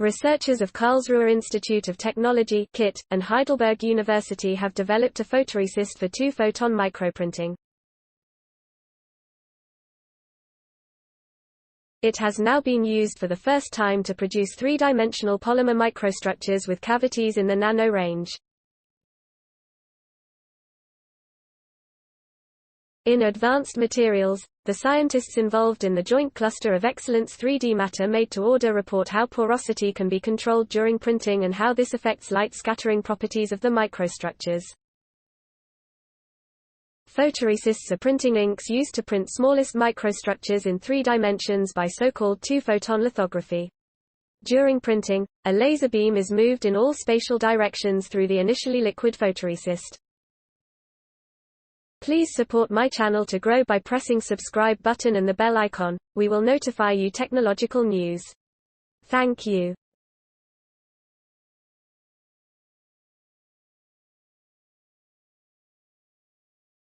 Researchers of Karlsruhe Institute of Technology (KIT) and Heidelberg University have developed a photoresist for two-photon microprinting. It has now been used for the first time to produce three-dimensional polymer microstructures with cavities in the nano range. In advanced materials, the scientists involved in the Joint Cluster of Excellence 3D Matter made-to-order report how porosity can be controlled during printing and how this affects light scattering properties of the microstructures. Photoresists are printing inks used to print smallest microstructures in 3 dimensions by so-called two-photon lithography. During printing, a laser beam is moved in all spatial directions through the initially liquid photoresist. Please support my channel to grow by pressing subscribe button and the bell icon. We will notify you technological news. Thank you.